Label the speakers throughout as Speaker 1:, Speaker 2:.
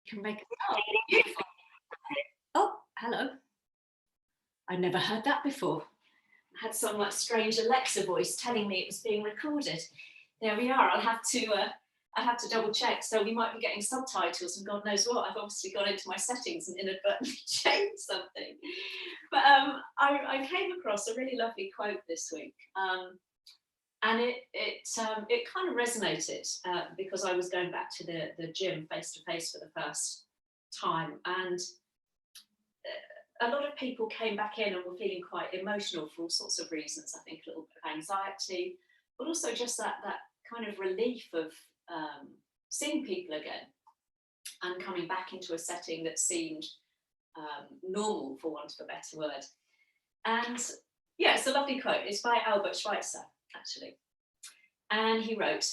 Speaker 1: Can make beautiful. Oh, hello. I never heard that before. I had some strange Alexa voice telling me it was being recorded. There we are. I'll have to double check. So we might be getting subtitles and God knows what. I've obviously gone into my settings and inadvertently changed something. But I came across a really lovely quote this week. And it kind of resonated because I was going back to the gym face to face for the first time, and a lot of people came back in and were feeling quite emotional for all sorts of reasons. I think a little bit of anxiety, but also just that kind of relief of seeing people again and coming back into a setting that seemed normal, for want of a better word. And yeah, it's a lovely quote. It's by Albert Schweitzer, actually. And he wrote,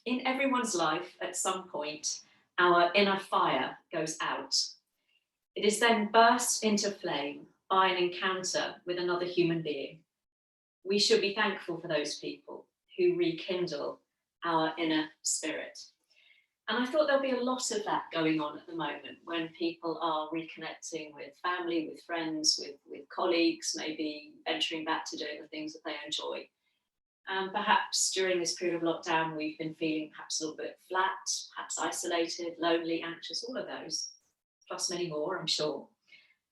Speaker 1: "In everyone's life, at some point, our inner fire goes out. It is then burst into flame by an encounter with another human being. We should be thankful for those people who rekindle our inner spirit." And I thought there'll be a lot of that going on at the moment when people are reconnecting with family, with friends, with colleagues, maybe venturing back to doing the things that they enjoy. And perhaps during this period of lockdown, we've been feeling perhaps a little bit flat, perhaps isolated, lonely, anxious, all of those, plus many more, I'm sure.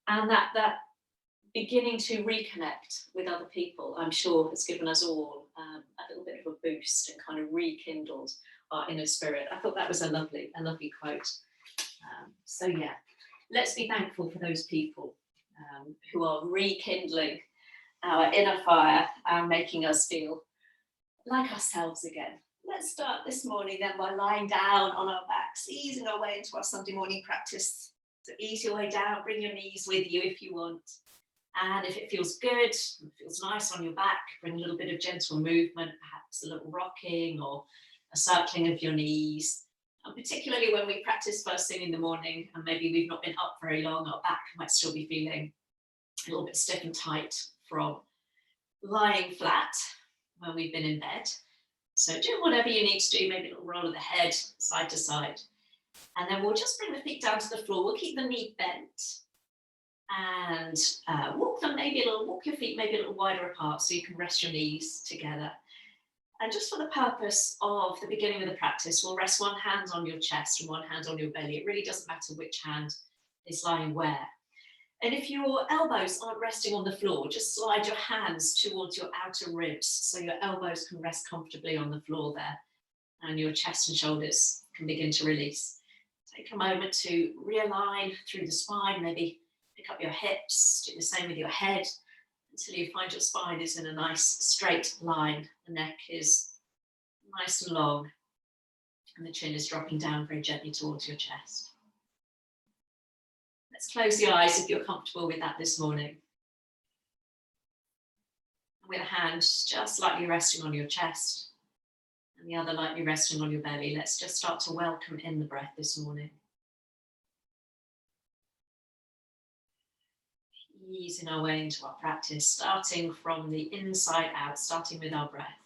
Speaker 1: And that beginning to reconnect with other people, I'm sure, has given us all a little bit of a boost and kind of rekindled our inner spirit. I thought that was a lovely quote. So yeah, let's be thankful for those people who are rekindling our inner fire and making us feel like ourselves again. Let's start this morning then by lying down on our backs, easing our way into our Sunday morning practice. So ease your way down, bring your knees with you if you want. And if it feels good, it feels nice on your back, bring a little bit of gentle movement, perhaps a little rocking or a circling of your knees. And particularly when we practice first thing in the morning and maybe we've not been up very long, our back might still be feeling a little bit stiff and tight from lying flat when we've been in bed. So do whatever you need to do, maybe a little roll of the head side to side. And then we'll just bring the feet down to the floor. We'll keep the knee bent and walk your feet maybe a little wider apart so you can rest your knees together. And just for the purpose of the beginning of the practice, we'll rest one hand on your chest and one hand on your belly. It really doesn't matter which hand is lying where. And if your elbows aren't resting on the floor, just slide your hands towards your outer ribs so your elbows can rest comfortably on the floor there and your chest and shoulders can begin to release. Take a moment to realign through the spine, maybe pick up your hips, do the same with your head until you find your spine is in a nice straight line. The neck is nice and long and the chin is dropping down very gently towards your chest. Let's close the eyes if you're comfortable with that this morning. And with a hand just lightly resting on your chest and the other lightly resting on your belly, let's just start to welcome in the breath this morning. Easing our way into our practice, starting from the inside out, starting with our breath,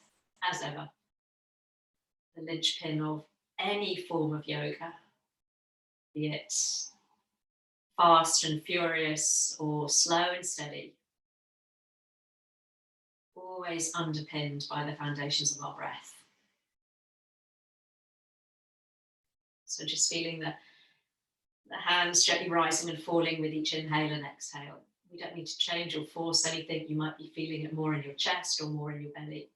Speaker 1: as ever. The linchpin of any form of yoga, be it fast and furious or slow and steady, always underpinned by the foundations of our breath. So just feeling the hands gently rising and falling with each inhale and exhale. We don't need to change or force anything. You might be feeling it more in your chest or more in your belly.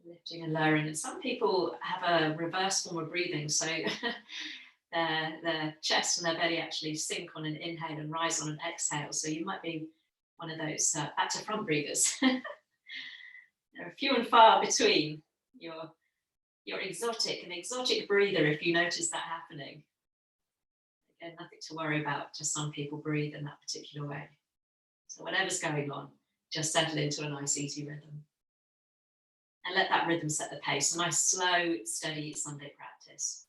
Speaker 1: Lifting and lowering. And some people have a reverse form of breathing. So their chest and their belly actually sink on an inhale and rise on an exhale. So you might be one of those back to front breathers. There are few and far between. You're an exotic breather if you notice that happening. Again, nothing to worry about, just some people breathe in that particular way. So whatever's going on, just settle into a nice easy rhythm. And let that rhythm set the pace, a nice slow, steady Sunday practice.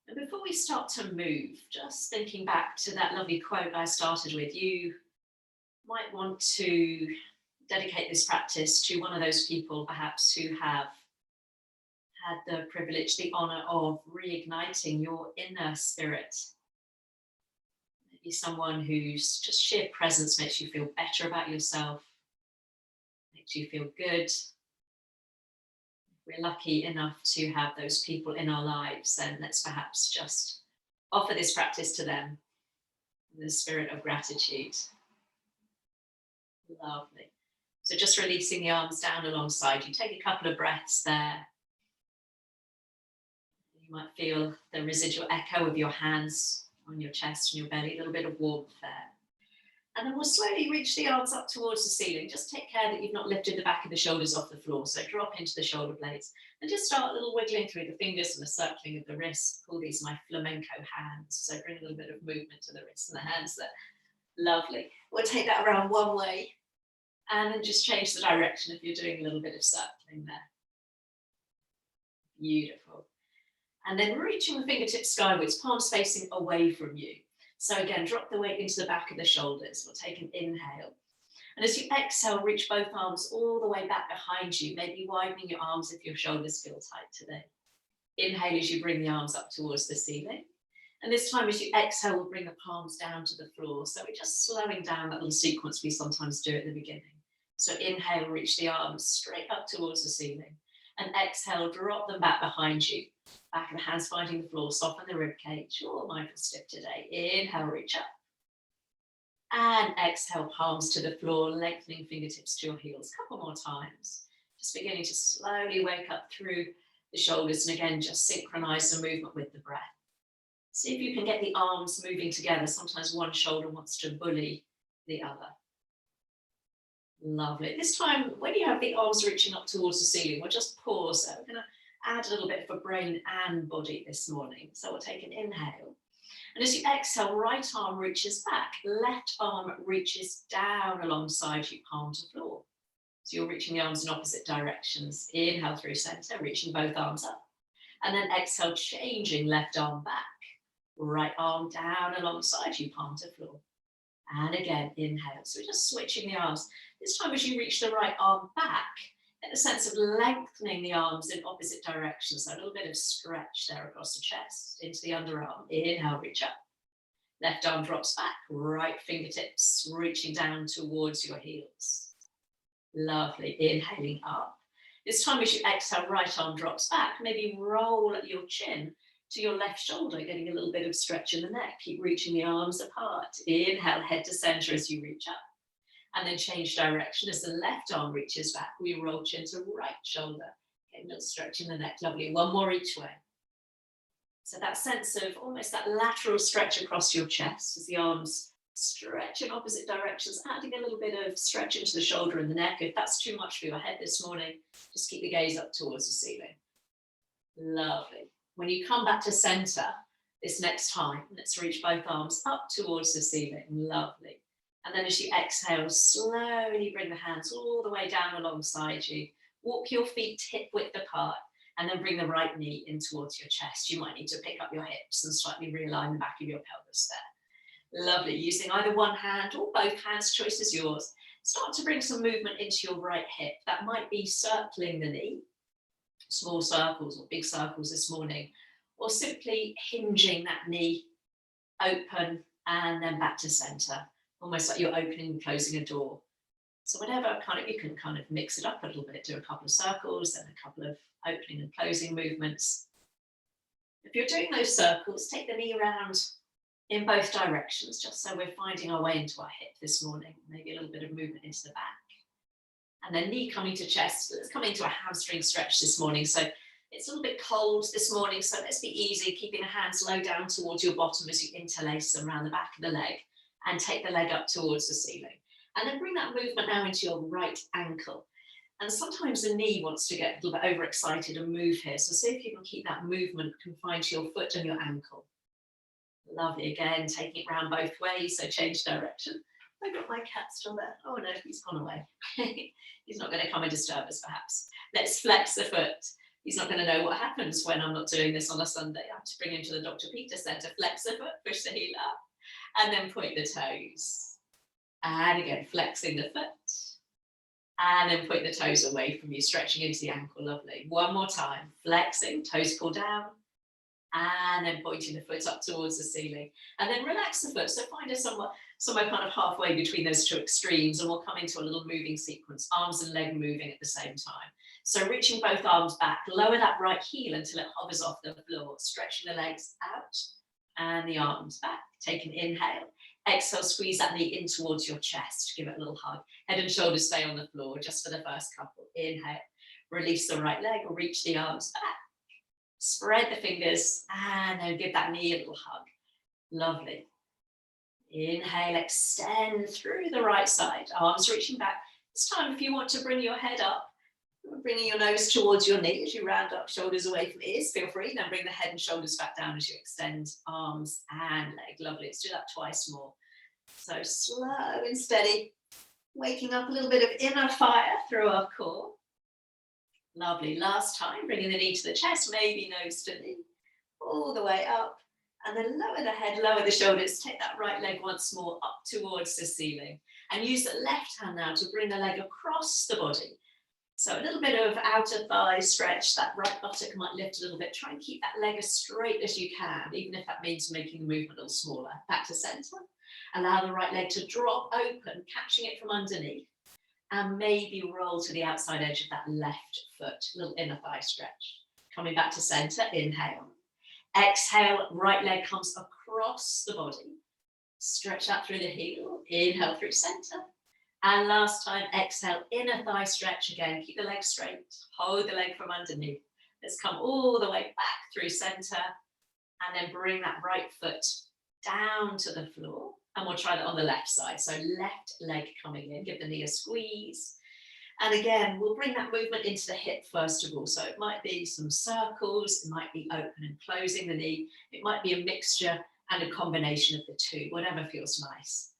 Speaker 1: And before we start to move, just thinking back to that lovely quote I started with, you might want to dedicate this practice to one of those people perhaps who have had the privilege, the honor of reigniting your inner spirit. Maybe someone whose just sheer presence makes you feel better about yourself, makes you feel good. We're lucky enough to have those people in our lives, then let's perhaps just offer this practice to them in the spirit of gratitude. Lovely. So just releasing the arms down alongside you. Take a couple of breaths there. You might feel the residual echo of your hands on your chest and your belly, a little bit of warmth there. And then we'll slowly reach the arms up towards the ceiling. Just take care that you've not lifted the back of the shoulders off the floor. So drop into the shoulder blades and just start a little wiggling through the fingers and the circling of the wrists. Call these my flamenco hands. So bring a little bit of movement to the wrists and the hands there. Lovely. We'll take that around one way and then just change the direction if you're doing a little bit of circling there. Beautiful. And then reaching the fingertips skywards, palms facing away from you. So again, drop the weight into the back of the shoulders. We'll take an inhale. And as you exhale, reach both arms all the way back behind you, maybe widening your arms if your shoulders feel tight today. Inhale as you bring the arms up towards the ceiling. And this time as you exhale, we'll bring the palms down to the floor. So we're just slowing down that little sequence we sometimes do at the beginning. So inhale, reach the arms straight up towards the ceiling. And exhale, drop them back behind you. Back of the hands finding the floor, soften the rib cage. Oh, mindful stiff today. Inhale, reach up. And exhale, palms to the floor, lengthening fingertips to your heels. A couple more times. Just beginning to slowly wake up through the shoulders. And again, just synchronize the movement with the breath. See if you can get the arms moving together. Sometimes one shoulder wants to bully the other. Lovely. This time, when you have the arms reaching up towards the ceiling, we'll just pause there. We're going to add a little bit for brain and body this morning. So we'll take an inhale. And as you exhale, right arm reaches back, left arm reaches down alongside you, palm to floor. So you're reaching the arms in opposite directions. Inhale through center, reaching both arms up. And then exhale, changing left arm back, right arm down alongside you, palm to floor. And again, inhale. So we're just switching the arms. This time as you reach the right arm back, get a sense of lengthening the arms in opposite directions. So a little bit of stretch there across the chest, into the underarm. Inhale, reach up. Left arm drops back, right fingertips reaching down towards your heels. Lovely. Inhaling up. This time as you exhale, right arm drops back. Maybe roll your chin to your left shoulder, getting a little bit of stretch in the neck. Keep reaching the arms apart. Inhale, head to center as you reach up. And then change direction as the left arm reaches back. We roll chin to right shoulder. Getting a little stretch in the neck. Lovely. One more each way. So that sense of almost that lateral stretch across your chest as the arms stretch in opposite directions, adding a little bit of stretch into the shoulder and the neck. If that's too much for your head this morning, just keep the gaze up towards the ceiling. Lovely. When you come back to center this next time, let's reach both arms up towards the ceiling. Lovely. And then as you exhale, slowly bring the hands all the way down alongside you. Walk your feet hip width apart and then bring the right knee in towards your chest. You might need to pick up your hips and slightly realign the back of your pelvis there. Lovely. Using either one hand or both hands, choice is yours. Start to bring some movement into your right hip. That might be circling the knee, small circles or big circles this morning, or simply hinging that knee open and then back to center, almost like you're opening and closing a door. So whatever you can kind of mix it up a little bit, do a couple of circles, then a couple of opening and closing movements. If you're doing those circles, take the knee around in both directions, just so we're finding our way into our hip this morning. Maybe a little bit of movement into the back. And then knee coming to chest. Let's come into a hamstring stretch this morning. So it's a little bit cold this morning, so let's be easy, keeping the hands low down towards your bottom as you interlace them around the back of the leg and take the leg up towards the ceiling. And then bring that movement now into your right ankle. And sometimes the knee wants to get a little bit overexcited and move here. So see if you can keep that movement confined to your foot and your ankle. Lovely. Again, taking it round both ways, so change direction. I've got my cat still there. Oh no, he's gone away. He's not going to come and disturb us perhaps. Let's flex the foot. He's not going to know what happens when I'm not doing this on a Sunday. I have to bring him to the Dr. Peter Centre, flex the foot, push the heel up, and then point the toes. And again, flexing the foot And then point the toes away from you, stretching into the ankle, lovely. One more time, flexing, toes pull down, and then pointing the foot up towards the ceiling. And then relax the foot, so find a somewhere kind of halfway between those two extremes, and we'll come into a little moving sequence, arms and leg moving at the same time. So reaching both arms back, lower that right heel until it hovers off the floor, stretching the legs out and the arms back. Take an inhale. Exhale, squeeze that knee in towards your chest. Give it a little hug. Head and shoulders stay on the floor just for the first couple. Inhale. Release the right leg or reach the arms back. Spread the fingers and then give that knee a little hug. Lovely. Inhale, extend through the right side. Arms reaching back. This time, if you want to bring your head up, bringing your nose towards your knee as you round up, shoulders away from ears, feel free. Then bring the head and shoulders back down as you extend arms and leg. Lovely. Let's do that twice more. So slow and steady, waking up a little bit of inner fire through our core. Lovely. Last time, bringing the knee to the chest, maybe nose to knee, all the way up. And then lower the head, lower the shoulders. Take that right leg once more up towards the ceiling. And use the left hand now to bring the leg across the body. So a little bit of outer thigh stretch, that right buttock might lift a little bit. Try and keep that leg as straight as you can, even if that means making the movement a little smaller. Back to center. Allow the right leg to drop open, catching it from underneath. And maybe roll to the outside edge of that left foot, a little inner thigh stretch. Coming back to center, inhale. Exhale, right leg comes across the body. Stretch that through the heel. Inhale through center. And last time, exhale, inner thigh stretch again. Keep the leg straight. Hold the leg from underneath. Let's come all the way back through center. And then bring that right foot down to the floor. And we'll try that on the left side. So left leg coming in. Give the knee a squeeze. And again, we'll bring that movement into the hip first of all. So it might be some circles. It might be open and closing the knee. It might be a mixture and a combination of the two. Whatever feels nice.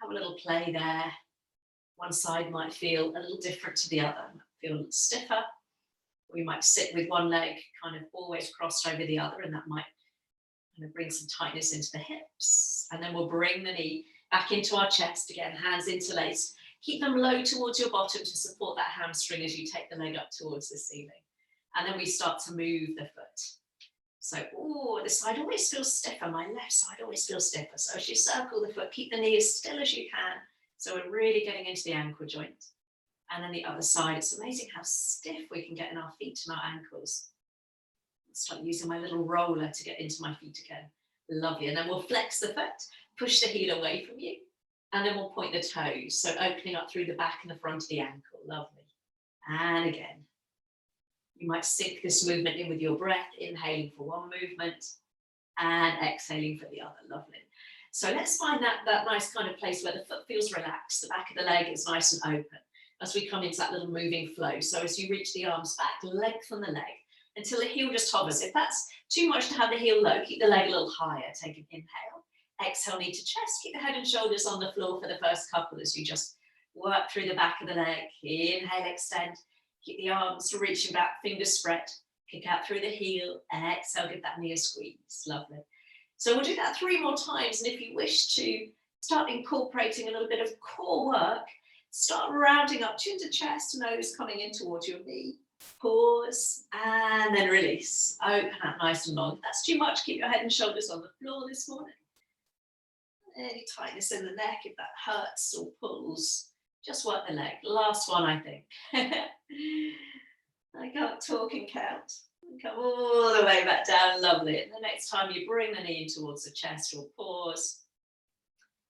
Speaker 1: Have a little play there. One side might feel a little different to the other, feel a little stiffer. We might sit with one leg kind of always crossed over the other, and that might kind of bring some tightness into the hips. And then we'll bring the knee back into our chest again, hands interlaced. Keep them low towards your bottom to support that hamstring as you take the leg up towards the ceiling. And then we start to move the foot. So, this side always feels stiffer. My left side always feels stiffer. So as you circle the foot, keep the knee as still as you can. So we're really getting into the ankle joint. And then the other side, it's amazing how stiff we can get in our feet and our ankles. I'll start using my little roller to get into my feet again. Lovely. And then we'll flex the foot, push the heel away from you. And then we'll point the toes. So opening up through the back and the front of the ankle. Lovely. And again. You might sync this movement in with your breath, inhaling for one movement and exhaling for the other. Lovely. So let's find that nice kind of place where the foot feels relaxed, the back of the leg is nice and open as we come into that little moving flow. So as you reach the arms back, lengthen the leg until the heel just hovers. If that's too much to have the heel low, keep the leg a little higher. Take an inhale. Exhale, knee to chest. Keep the head and shoulders on the floor for the first couple as you just work through the back of the leg. Inhale, extend. Keep the arms reaching back, fingers spread. Kick out through the heel. Exhale, give that knee a squeeze. Lovely. So we'll do that 3 more times. And if you wish to start incorporating a little bit of core work, start rounding up, chin to chest, nose coming in towards your knee. Pause and then release. Open up nice and long. If that's too much, keep your head and shoulders on the floor this morning. Any tightness in the neck, if that hurts or pulls, just work the leg. Last one, I think. I can't talk and count. Come all the way back down, lovely. And the next time you bring the knee in towards the chest, or pause.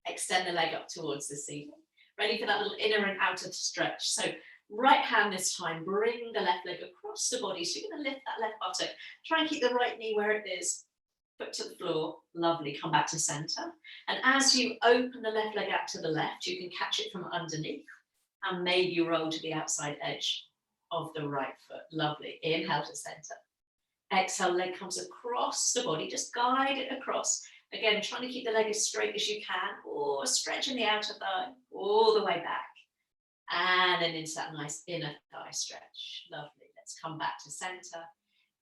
Speaker 1: Extend the leg up towards the ceiling. Ready for that little inner and outer stretch. So right hand this time, bring the left leg across the body. So you're going to lift that left buttock. Try and keep the right knee where it is. Foot to the floor. Lovely. Come back to center. And as you open the left leg out to the left, you can catch it from underneath. And maybe roll to the outside edge of the right foot. Lovely. Inhale to center. Exhale, leg comes across the body. Just guide it across. Again, trying to keep the leg as straight as you can, or stretching the outer thigh all the way back. And then into that nice inner thigh stretch. Lovely. Let's come back to center.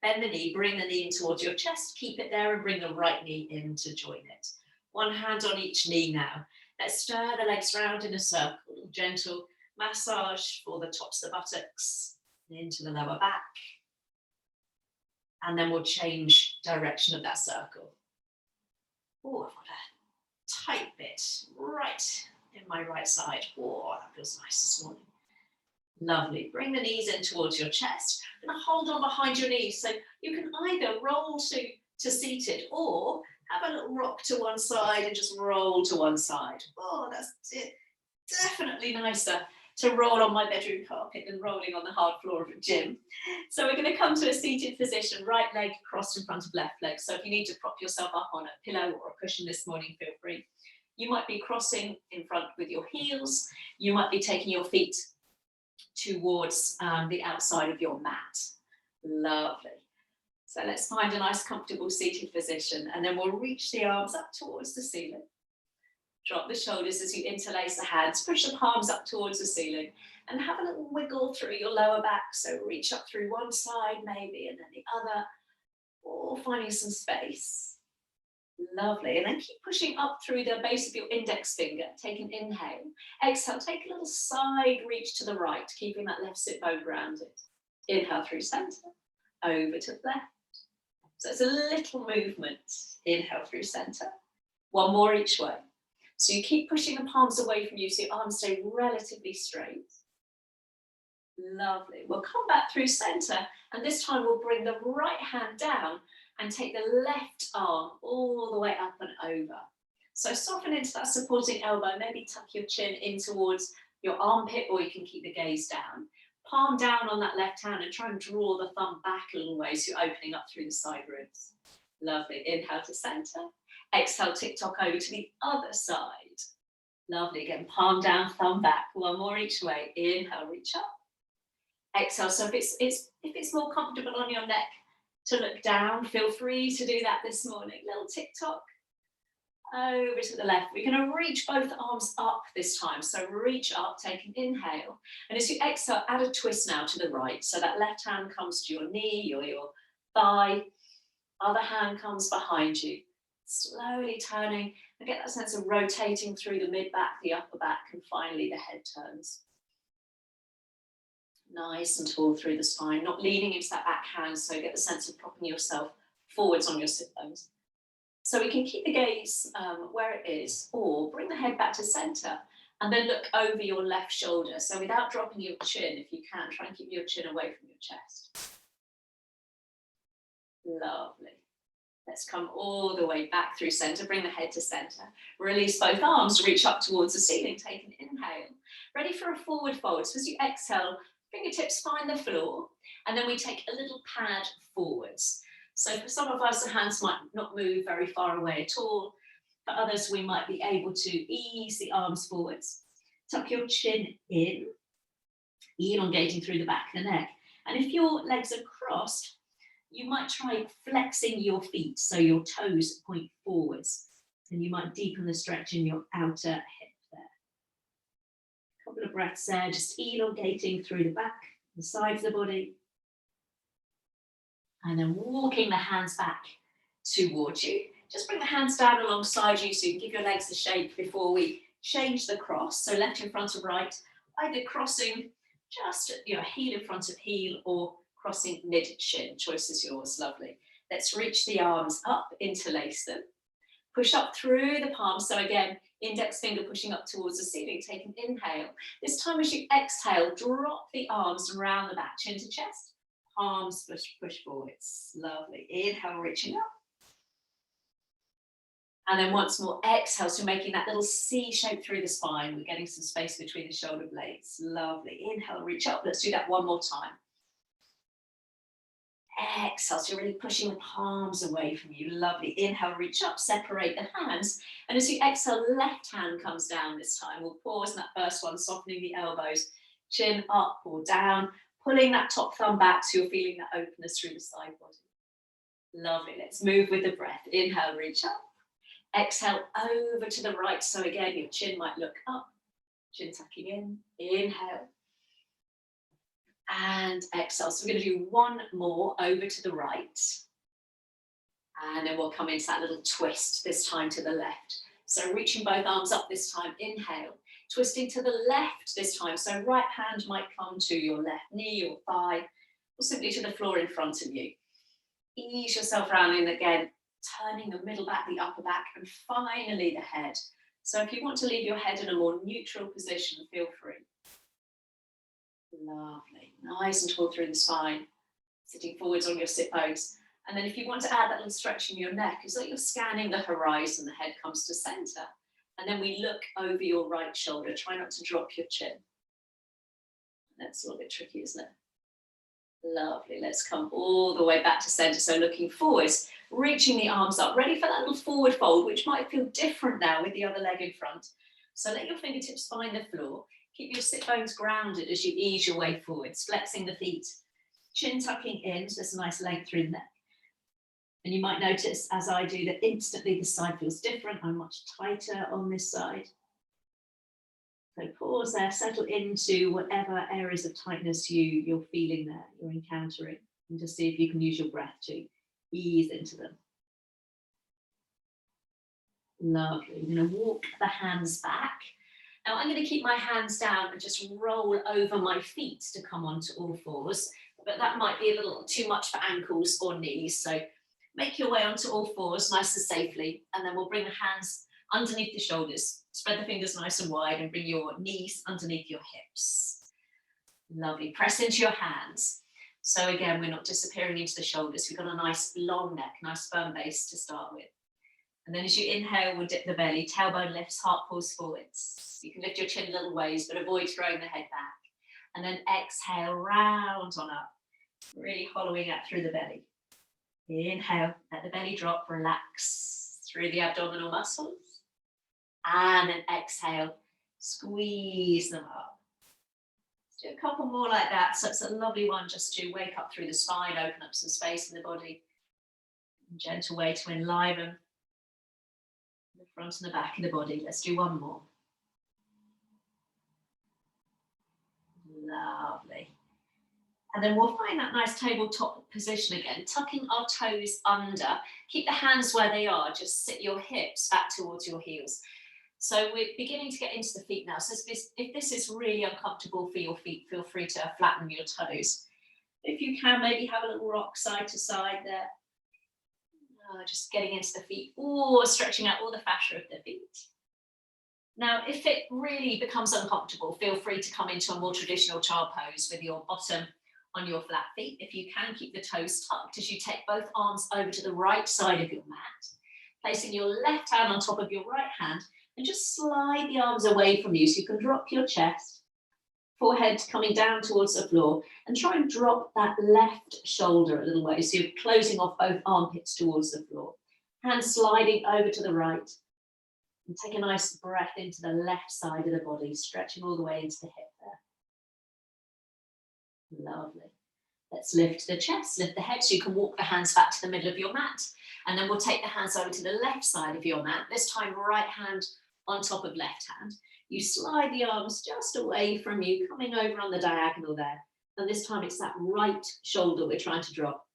Speaker 1: Bend the knee, bring the knee in towards your chest. Keep it there and bring the right knee in to join it. One hand on each knee now. Let's stir the legs round in a circle. Gentle Massage for the tops of the buttocks, into the lower back. And then we'll change direction of that circle. Oh, I've got a tight bit right in my right side. Oh, that feels nice this morning. Lovely. Bring the knees in towards your chest. I'm going to hold on behind your knees. So you can either roll to seated or have a little rock to one side and just roll to one side. Oh, that's definitely nicer to roll on my bedroom carpet than rolling on the hard floor of a gym. So we're going to come to a seated position, right leg crossed in front of left leg. So if you need to prop yourself up on a pillow or a cushion this morning, feel free. You might be crossing in front with your heels. You might be taking your feet towards the outside of your mat. Lovely. So let's find a nice comfortable seated position, and then we'll reach the arms up towards the ceiling. Drop the shoulders as you interlace the hands, push the palms up towards the ceiling, and have a little wiggle through your lower back. So reach up through one side maybe, and then the other, or finding some space. Lovely. And then keep pushing up through the base of your index finger. Take an inhale. Exhale, take a little side reach to the right, keeping that left sit bone grounded. Inhale through center, over to the left. So it's a little movement. Inhale through center. One more each way. So you keep pushing the palms away from you so your arms stay relatively straight. Lovely. We'll come back through center, and this time we'll bring the right hand down and take the left arm all the way up and over. So soften into that supporting elbow, maybe tuck your chin in towards your armpit, or you can keep the gaze down. Palm down on that left hand and try and draw the thumb back a little way so you're opening up through the side ribs. Lovely. Inhale to center. Exhale, tick-tock over to the other side. Lovely. Again, palm down, thumb back. One more each way. Inhale, reach up. Exhale. So if it's more comfortable on your neck to look down, feel free to do that this morning. Little tick-tock over to the left. We're going to reach both arms up this time. So reach up, take an inhale. And as you exhale, add a twist now to the right. So that left hand comes to your knee or your thigh. Other hand comes behind you. Slowly turning and get that sense of rotating through the mid-back, the upper back, and finally the head turns. Nice and tall through the spine, not leaning into that back hand, so get the sense of propping yourself forwards on your sit bones. So we can keep the gaze where it is, or bring the head back to center and then look over your left shoulder. So without dropping your chin, if you can, try and keep your chin away from your chest. Lovely. Let's come all the way back through center, bring the head to center. Release both arms, reach up towards the ceiling, take an inhale. Ready for a forward fold. So as you exhale, fingertips find the floor, and then we take a little pad forwards. So for some of us, the hands might not move very far away at all. For others, we might be able to ease the arms forwards. Tuck your chin in, elongating through the back of the neck. And if your legs are crossed, you might try flexing your feet so your toes point forwards, and you might deepen the stretch in your outer hip there. A couple of breaths there, just elongating through the back, the sides of the body, and then walking the hands back towards you. Just bring the hands down alongside you so you can give your legs a shake before we change the cross. So left in front of right, either crossing just your heel in front of heel or crossing mid-shin. Choice is yours. Lovely. Let's reach the arms up, interlace them. Push up through the palms. So again, index finger pushing up towards the ceiling. Take an inhale. This time as you exhale, drop the arms around the back, chin to chest. Palms push forwards. Lovely. Inhale, reaching up. And then once more, exhale. So making that little C shape through the spine. We're getting some space between the shoulder blades. Lovely. Inhale, reach up. Let's do that one more time. Exhale, so you're really pushing the palms away from you. Lovely. Inhale, reach up, separate the hands. And as you exhale, left hand comes down this time. We'll pause in that first one, softening the elbows, chin up or down, pulling that top thumb back so you're feeling that openness through the side body. Lovely. Let's move with the breath. Inhale, reach up. Exhale, over to the right. So again, your chin might look up, chin tucking in. Inhale. And exhale. So we're going to do one more over to the right. And then we'll come into that little twist, this time to the left. So reaching both arms up this time. Inhale. Twisting to the left this time. So right hand might come to your left knee or thigh, or simply to the floor in front of you. Ease yourself around in again, turning the middle back, the upper back, and finally the head. So if you want to leave your head in a more neutral position, feel free. Lovely. Nice and tall through the spine, sitting forwards on your sit bones. And then if you want to add that little stretch in your neck, it's like you're scanning the horizon, the head comes to center. And then we look over your right shoulder. Try not to drop your chin. That's a little bit tricky, isn't it? Lovely. Let's come all the way back to center. So looking forwards, reaching the arms up, ready for that little forward fold, which might feel different now with the other leg in front. So let your fingertips find the floor. Keep your sit bones grounded as you ease your way forwards, flexing the feet, chin tucking in, so there's a nice length through the neck. And you might notice, as I do, that instantly this side feels different. I'm much tighter on this side. So pause there, settle into whatever areas of tightness you're feeling there, you're encountering, and just see if you can use your breath to ease into them. Lovely. You're going to walk the hands back. Now I'm going to keep my hands down and just roll over my feet to come onto all fours, but that might be a little too much for ankles or knees. So make your way onto all fours nice and safely, and then we'll bring the hands underneath the shoulders. Spread the fingers nice and wide and bring your knees underneath your hips. Lovely. Press into your hands. So again, we're not disappearing into the shoulders. We've got a nice long neck, nice firm base to start with. And then as you inhale, we'll dip the belly, tailbone lifts, heart pulls forwards. You can lift your chin a little ways, but avoid throwing the head back. And then exhale, round on up, really hollowing out through the belly. Inhale, let the belly drop, relax through the abdominal muscles. And then exhale, squeeze them up. Let's do a couple more like that. So it's a lovely one just to wake up through the spine, open up some space in the body. A gentle way to enliven the front and the back of the body. Let's do one more. Lovely. And then we'll find that nice tabletop position again, tucking our toes under. Keep the hands where they are, just sit your hips back towards your heels. So we're beginning to get into the feet now. So if this is really uncomfortable for your feet, feel free to flatten your toes. If you can, maybe have a little rock side to side there. Just getting into the feet or stretching out all the fascia of the feet. Now, if it really becomes uncomfortable, feel free to come into a more traditional child pose with your bottom on your flat feet. If you can, keep the toes tucked as you take both arms over to the right side of your mat, placing your left hand on top of your right hand, and just slide the arms away from you so you can drop your chest, forehead coming down towards the floor, and try and drop that left shoulder a little way so you're closing off both armpits towards the floor. Hands sliding over to the right, and take a nice breath into the left side of the body, stretching all the way into the hip there. Lovely. Let's lift the chest, lift the head so you can walk the hands back to the middle of your mat. And then we'll take the hands over to the left side of your mat, this time right hand on top of left hand. You slide the arms just away from you, coming over on the diagonal there. And this time it's that right shoulder we're trying to drop.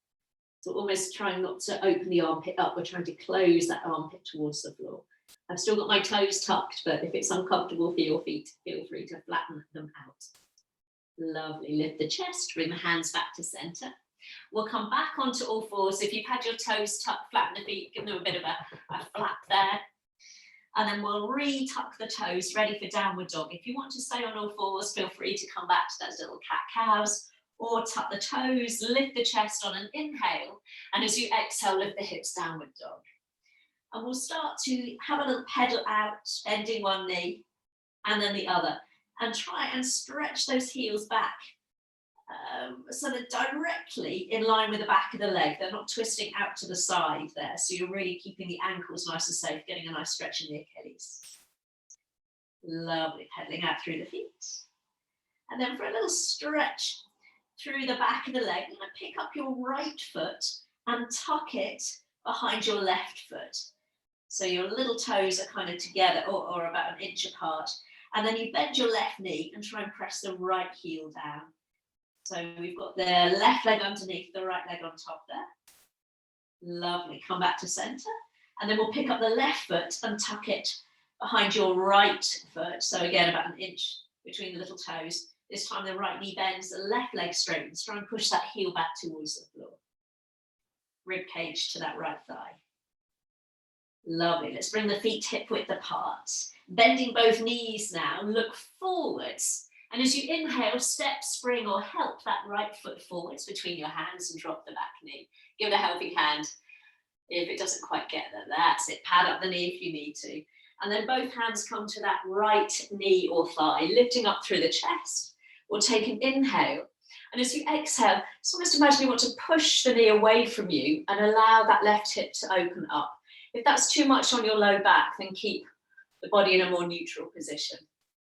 Speaker 1: So almost trying not to open the armpit up, we're trying to close that armpit towards the floor. I've still got my toes tucked, but if it's uncomfortable for your feet, feel free to flatten them out. Lovely. Lift the chest, bring the hands back to center. We'll come back onto all fours. If you've had your toes tucked, flatten the feet, give them a bit of a flap there. And then we'll re-tuck the toes, ready for downward dog. If you want to stay on all fours, feel free to come back to those little cat-cows, or tuck the toes, lift the chest on an inhale, and as you exhale, lift the hips, downward dog. And we'll start to have a little pedal out, bending one knee, and then the other, and try and stretch those heels back so they're directly in line with the back of the leg. They're not twisting out to the side there, so you're really keeping the ankles nice and safe, getting a nice stretch in the Achilles. Lovely, pedaling out through the feet. And then for a little stretch through the back of the leg, you're going to pick up your right foot and tuck it behind your left foot. So your little toes are kind of together or about an inch apart. And then you bend your left knee and try and press the right heel down. So we've got the left leg underneath, the right leg on top there. Lovely, come back to center. And then we'll pick up the left foot and tuck it behind your right foot. So again, about an inch between the little toes. This time the right knee bends, the left leg straightens. Try and push that heel back towards the floor. Rib cage to that right thigh. Lovely. Let's bring the feet hip width apart. Bending both knees now, look forwards. And as you inhale, step, spring, or help that right foot forwards between your hands and drop the back knee. Give it a helping hand. If it doesn't quite get there, that's it. Pad up the knee if you need to. And then both hands come to that right knee or thigh, lifting up through the chest. We'll take an inhale. And as you exhale, it's almost imagine you want to push the knee away from you and allow that left hip to open up. If that's too much on your low back, then keep the body in a more neutral position.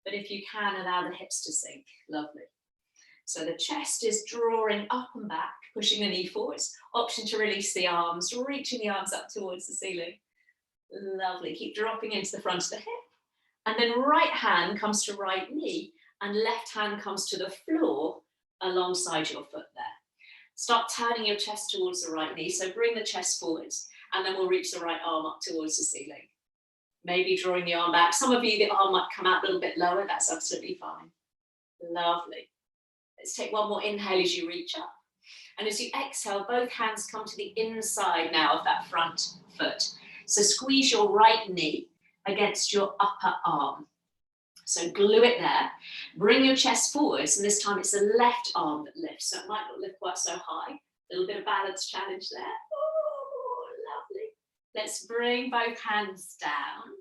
Speaker 1: But if you can, allow the hips to sink. Lovely. So the chest is drawing up and back, pushing the knee forwards. Option to release the arms, reaching the arms up towards the ceiling. Lovely. Keep dropping into the front of the hip. And then right hand comes to right knee and left hand comes to the floor alongside your foot there. Start turning your chest towards the right knee. So bring the chest forwards and then we'll reach the right arm up towards the ceiling. Maybe drawing the arm back. Some of you, the arm might come out a little bit lower. That's absolutely fine. Lovely. Let's take one more inhale as you reach up. And as you exhale, both hands come to the inside now of that front foot. So squeeze your right knee against your upper arm. So glue it there. Bring your chest forwards, and this time it's the left arm that lifts. So it might not lift quite so high. A little bit of balance challenge there. Oh, lovely. Let's bring both hands down.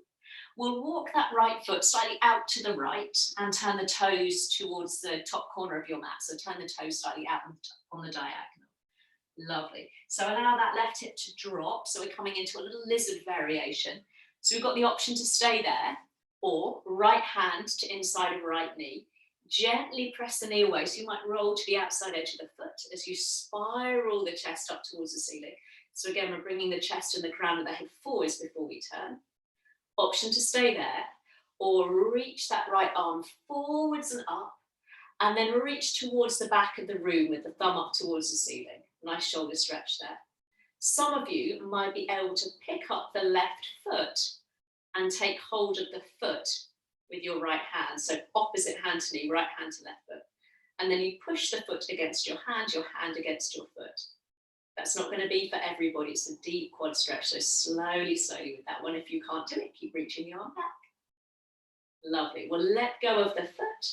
Speaker 1: We'll walk that right foot slightly out to the right and turn the toes towards the top corner of your mat. So turn the toes slightly out on the diagonal. Lovely. So allow that left hip to drop. So we're coming into a little lizard variation. So we've got the option to stay there, or right hand to inside of right knee. Gently press the knee away. So you might roll to the outside edge of the foot as you spiral the chest up towards the ceiling. So again, we're bringing the chest and the crown of the head forwards before we turn. Option to stay there, or reach that right arm forwards and up, and then reach towards the back of the room with the thumb up towards the ceiling. Nice shoulder stretch there. Some of you might be able to pick up the left foot and take hold of the foot with your right hand. So opposite hand to knee, right hand to left foot. And then you push the foot against your hand against your foot. That's not going to be for everybody. It's a deep quad stretch. So slowly, slowly with that one. If you can't do it, keep reaching the arm back. Lovely. Well, let go of the foot.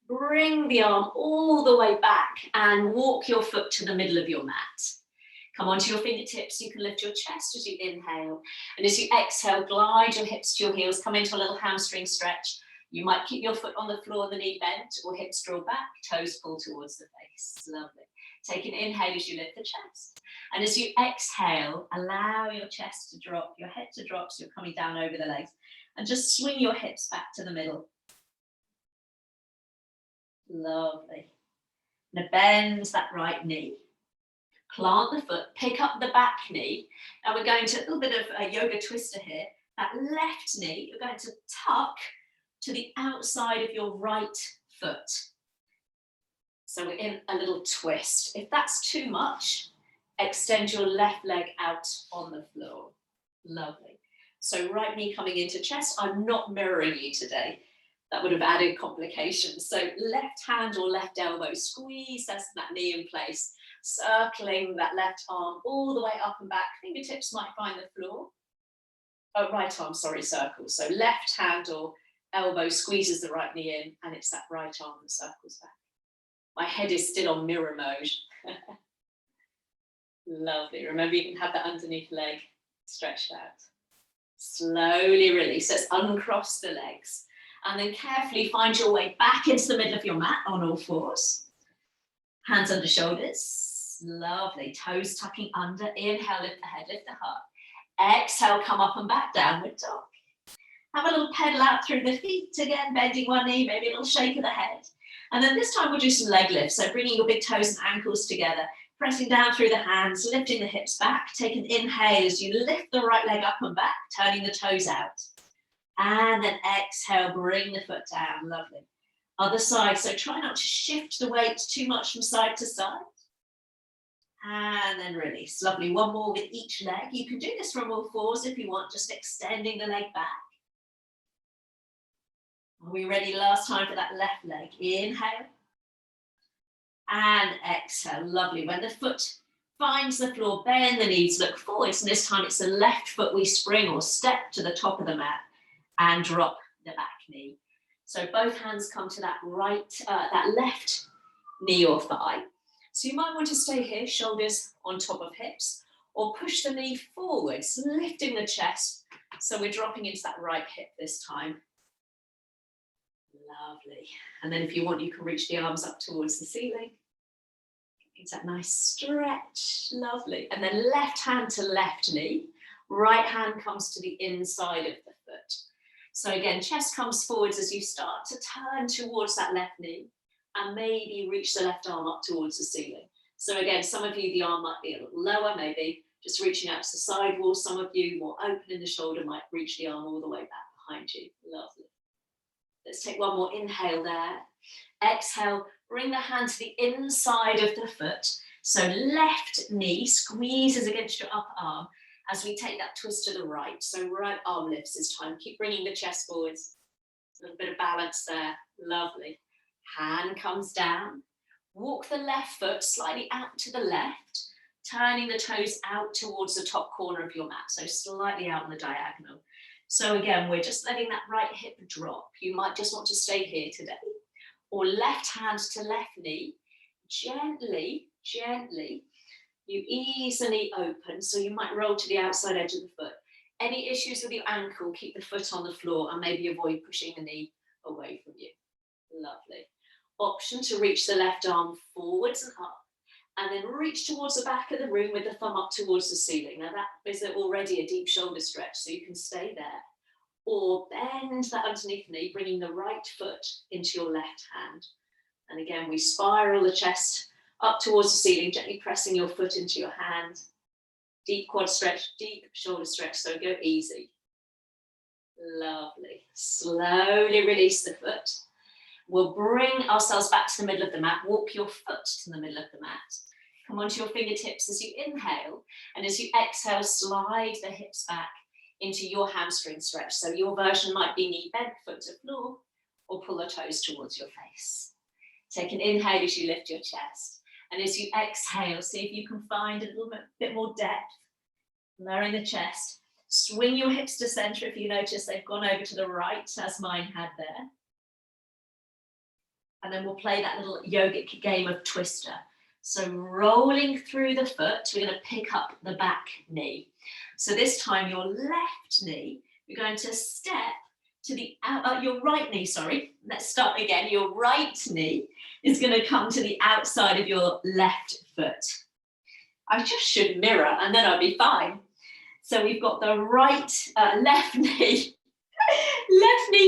Speaker 1: Bring the arm all the way back and walk your foot to the middle of your mat. Come onto your fingertips. You can lift your chest as you inhale. And as you exhale, glide your hips to your heels. Come into a little hamstring stretch. You might keep your foot on the floor, the knee bent, or hips draw back, toes pull towards the face. Lovely. Take an inhale as you lift the chest. And as you exhale, allow your chest to drop, your head to drop, so you're coming down over the legs. And just swing your hips back to the middle. Lovely. Now bend that right knee. Plant the foot, pick up the back knee. Now we're going to a little bit of a yoga twister here. That left knee, you're going to tuck to the outside of your right foot. So we're in a little twist. If that's too much, extend your left leg out on the floor. Lovely. So right knee coming into chest. I'm not mirroring you today. That would have added complications. So left hand or left elbow, squeeze that knee in place, circling that left arm all the way up and back. Fingertips might find the floor. Oh, right arm, sorry, circle. So left hand or elbow squeezes the right knee in, and it's that right arm that circles back. My head is still on mirror mode. Lovely. Remember, you can have that underneath leg stretched out. Slowly release. Let's uncross the legs. And then carefully find your way back into the middle of your mat on all fours. Hands under shoulders. Lovely. Toes tucking under. Inhale, lift the head, lift the heart. Exhale, come up and back, downward dog. Have a little pedal out through the feet again, bending one knee, maybe a little shake of the head. And then this time we'll do some leg lifts. So bringing your big toes and ankles together, pressing down through the hands, lifting the hips back. Take an inhale as you lift the right leg up and back, turning the toes out. And then exhale, bring the foot down. Lovely. Other side. So try not to shift the weight too much from side to side. And then release. Lovely. One more with each leg. You can do this from all fours if you want, just extending the leg back. Are we ready? Last time for that left leg. Inhale and exhale. Lovely. When the foot finds the floor, bend the knees, look forwards, and this time it's the left foot we spring or step to the top of the mat and drop the back knee. So both hands come to that that left knee or thigh. So you might want to stay here, shoulders on top of hips, or push the knee forwards, lifting the chest. So we're dropping into that right hip this time. Lovely. And then if you want, you can reach the arms up towards the ceiling. It's that nice stretch. Lovely. And then left hand to left knee. Right hand comes to the inside of the foot. So again, chest comes forwards as you start to turn towards that left knee and maybe reach the left arm up towards the ceiling. So again, some of you, the arm might be a little lower, maybe just reaching out to the side wall. Some of you, more open in the shoulder, might reach the arm all the way back behind you. Lovely. Let's take one more inhale there. Exhale, bring the hand to the inside of the foot. So left knee squeezes against your upper arm as we take that twist to the right. So right arm lifts this time. Keep bringing the chest forwards. A little bit of balance there. Lovely. Hand comes down. Walk the left foot slightly out to the left, turning the toes out towards the top corner of your mat. So slightly out on the diagonal. So again, we're just letting that right hip drop. You might just want to stay here today. Or left hand to left knee, gently, you ease the knee open, so you might roll to the outside edge of the foot. Any issues with your ankle, keep the foot on the floor and maybe avoid pushing the knee away from you. Lovely. Option to reach the left arm forwards and up, and then reach towards the back of the room with the thumb up towards the ceiling. Now that is already a deep shoulder stretch, so you can stay there. Or bend that underneath knee, bringing the right foot into your left hand. And again, we spiral the chest up towards the ceiling, gently pressing your foot into your hand. Deep quad stretch, deep shoulder stretch, so go easy. Lovely. Slowly release the foot. We'll bring ourselves back to the middle of the mat. Walk your foot to the middle of the mat. Come onto your fingertips as you inhale, and as you exhale, slide the hips back into your hamstring stretch. So your version might be knee bent, foot to floor, or pull the toes towards your face. Take an inhale as you lift your chest. And as you exhale, see if you can find a little bit more depth, lowering the chest. Swing your hips to center if you notice they've gone over to the right, as mine had there. And then we'll play that little yogic game of twister. So rolling through the foot, we're going to pick up the back knee. So this time your left knee, you're going to step to the, your right knee, sorry. Let's start again. Your right knee is going to come to the outside of your left foot. I just should mirror and then I'll be fine. So we've got the left knee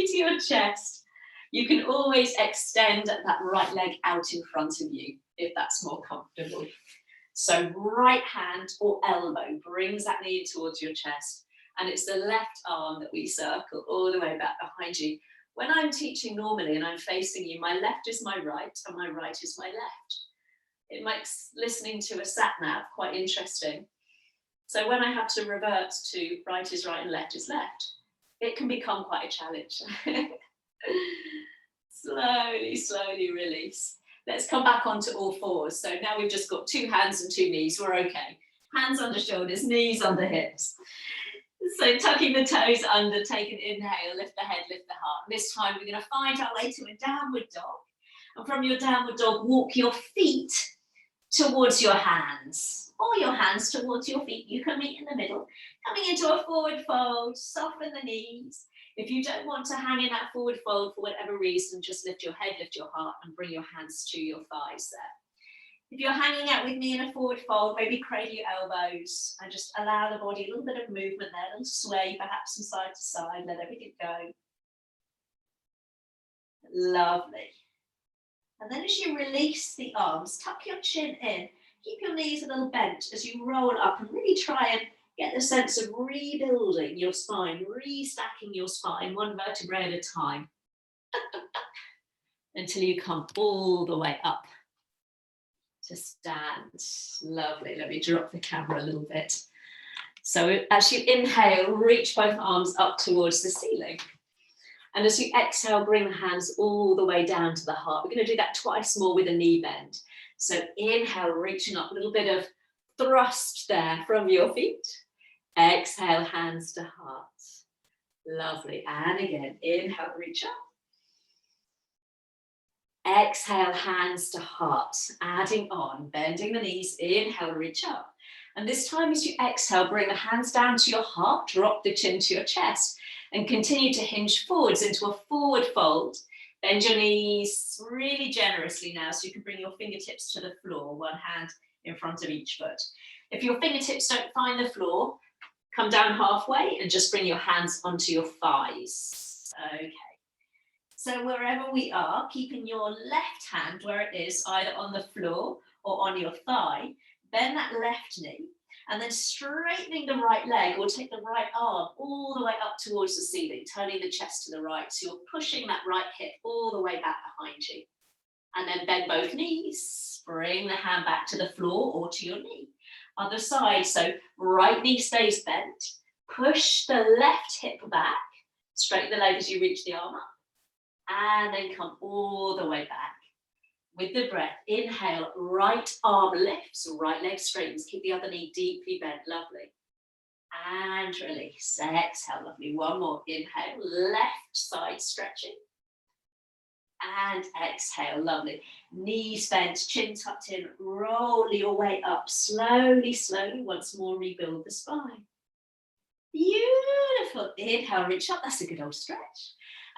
Speaker 1: to your chest. You can always extend that right leg out in front of you if that's more comfortable. So right hand or elbow brings that knee towards your chest, and it's the left arm that we circle all the way back behind you. When I'm teaching normally and I'm facing you, my left is my right and my right is my left. It makes listening to a sat nav quite interesting. So when I have to revert to right is right and left is left, it can become quite a challenge. Slowly release. Let's come back onto all fours. So now we've just got two hands and two knees. We're okay. Hands under shoulders, knees under hips. So tucking the toes under, take an inhale, lift the head, lift the heart. This time we're going to find our way to a downward dog. And from your downward dog, walk your feet towards your hands, or your hands towards your feet. You can meet in the middle. Coming into a forward fold, soften the knees. If you don't want to hang in that forward fold for whatever reason, just lift your head, lift your heart, and bring your hands to your thighs there. If you're hanging out with me in a forward fold, maybe cradle your elbows and just allow the body a little bit of movement there, a little sway, perhaps from side to side, let everything go. Lovely. And then as you release the arms, tuck your chin in, keep your knees a little bent as you roll up and really try and get the sense of rebuilding your spine, restacking your spine, one vertebrae at a time, until you come all the way up to stand. Lovely. Let me drop the camera a little bit. So as you inhale, reach both arms up towards the ceiling. And as you exhale, bring the hands all the way down to the heart. We're going to do that twice more with a knee bend. So inhale, reaching up, a little bit of thrust there from your feet. Exhale, hands to heart. Lovely. And again, inhale, reach up. Exhale, hands to heart. Adding on, bending the knees. Inhale, reach up. And this time as you exhale, bring the hands down to your heart, drop the chin to your chest, and continue to hinge forwards into a forward fold. Bend your knees really generously now, so you can bring your fingertips to the floor, one hand in front of each foot. If your fingertips don't find the floor, come down halfway and just bring your hands onto your thighs. Okay. So wherever we are, keeping your left hand where it is, either on the floor or on your thigh, bend that left knee, and then straightening the right leg, or take the right arm all the way up towards the ceiling, turning the chest to the right. So you're pushing that right hip all the way back behind you. And then bend both knees, bring the hand back to the floor or to your knee. Other side, so right knee stays bent, push the left hip back, straighten the leg as you reach the arm up, and then come all the way back. With the breath, inhale, right arm lifts, right leg straightens, keep the other knee deeply bent, lovely. And release, exhale, lovely. One more, inhale, left side stretching. And exhale, lovely. Knees bent, chin tucked in, roll your way up, slowly, slowly, once more rebuild the spine. Beautiful, inhale, reach up, that's a good old stretch.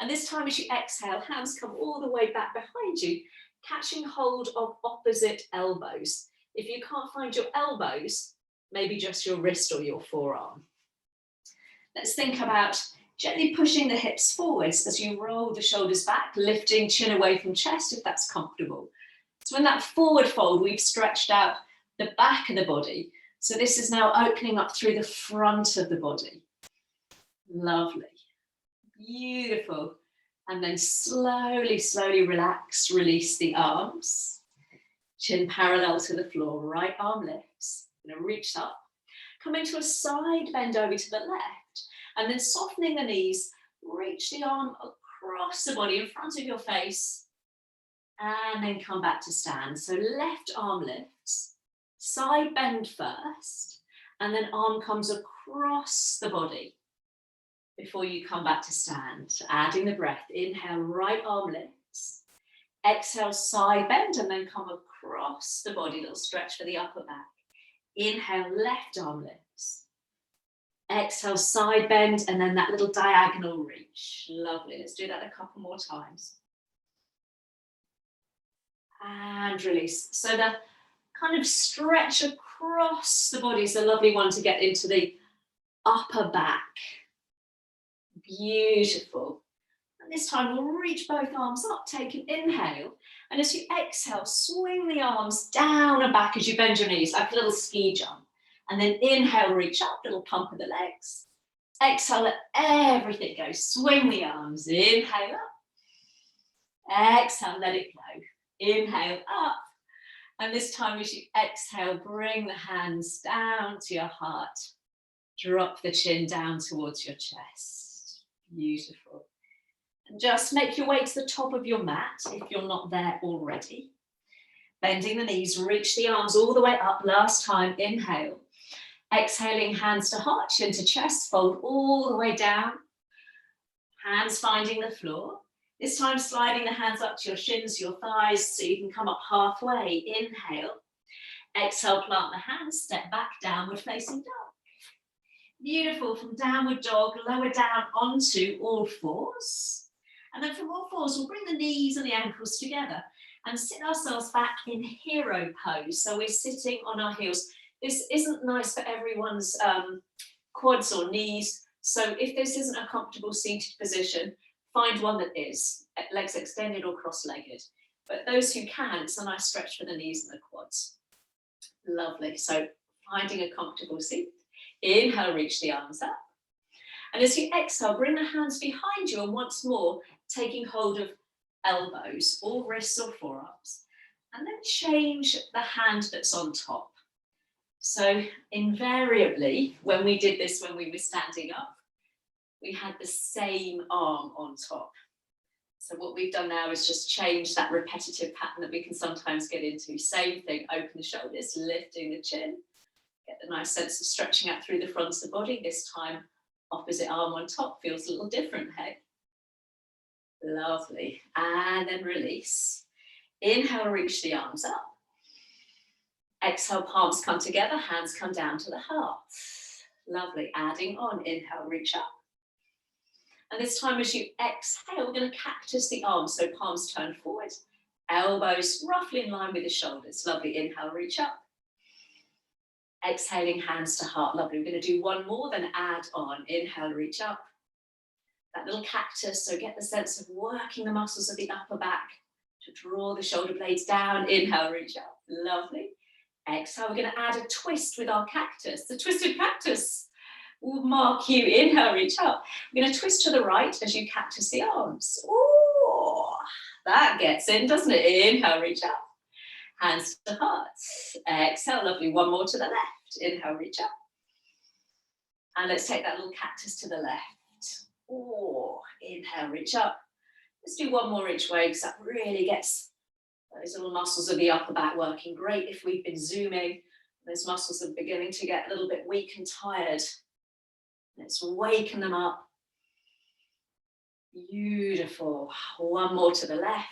Speaker 1: And this time as you exhale, hands come all the way back behind you, catching hold of opposite elbows. If you can't find your elbows, maybe just your wrist or your forearm. Let's think about gently pushing the hips forwards as you roll the shoulders back, lifting chin away from chest if that's comfortable. So in that forward fold, we've stretched out the back of the body. So this is now opening up through the front of the body. Lovely. Beautiful. And then slowly, slowly relax, release the arms. Chin parallel to the floor, right arm lifts. You're going to reach up. Come into a side bend over to the left. And then softening the knees, reach the arm across the body in front of your face. And then come back to stand. So left arm lifts, side bend first, and then arm comes across the body before you come back to stand. So adding the breath, inhale, right arm lifts. Exhale, side bend, and then come across the body, little stretch for the upper back. Inhale, left arm lifts. Exhale, side bend, and then that little diagonal reach. Lovely, let's do that a couple more times. And release. So the kind of stretch across the body is a lovely one to get into the upper back. Beautiful. And this time we'll reach both arms up, take an inhale. And as you exhale, swing the arms down and back as you bend your knees, like a little ski jump. And then inhale, reach up, little pump of the legs. Exhale, let everything go. Swing the arms, inhale up. Exhale, let it go. Inhale up. And this time as you exhale, bring the hands down to your heart. Drop the chin down towards your chest. Beautiful. And just make your way to the top of your mat if you're not there already. Bending the knees, reach the arms all the way up. Last time, inhale. Exhaling, hands to heart, chin to chest, fold all the way down. Hands finding the floor. This time sliding the hands up to your shins, your thighs, so you can come up halfway. Inhale. Exhale, plant the hands, step back, downward facing dog. Beautiful. From downward dog, lower down onto all fours. And then from all fours, we'll bring the knees and the ankles together and sit ourselves back in hero pose. So we're sitting on our heels. This isn't nice for everyone's quads or knees. So if this isn't a comfortable seated position, find one that is, legs extended or cross-legged. But those who can, it's a nice stretch for the knees and the quads. Lovely. So finding a comfortable seat. Inhale, reach the arms up. And as you exhale, bring the hands behind you and once more taking hold of elbows or wrists or forearms. And then change the hand that's on top. So invariably, when we did this when we were standing up, we had the same arm on top. So what we've done now is just change that repetitive pattern that we can sometimes get into. Same thing, open the shoulders, lifting the chin. Get the nice sense of stretching out through the front of the body. This time, opposite arm on top feels a little different, hey? Lovely. And then release. Inhale, reach the arms up. Exhale, palms come together, hands come down to the heart. Lovely. Adding on, inhale, reach up. And this time as you exhale, we're going to cactus the arms, so palms turn forward, elbows roughly in line with the shoulders. Lovely. Inhale, reach up. Exhaling, hands to heart. Lovely. We're going to do one more, then add on. Inhale, reach up. That little cactus, so get the sense of working the muscles of the upper back to draw the shoulder blades down. Inhale, reach up. Lovely. Exhale, we're going to add a twist with our cactus. The twisted cactus will mark you. Inhale, reach up. We're going to twist to the right as you cactus the arms. Ooh, that gets in, doesn't it? Inhale, reach up. Hands to heart. Exhale, lovely. One more to the left. Inhale, reach up. And let's take that little cactus to the left. Ooh, inhale, reach up. Let's do one more each way because that really gets those little muscles of the upper back working. Great if we've been zooming. Those muscles are beginning to get a little bit weak and tired. Let's waken them up. Beautiful. One more to the left.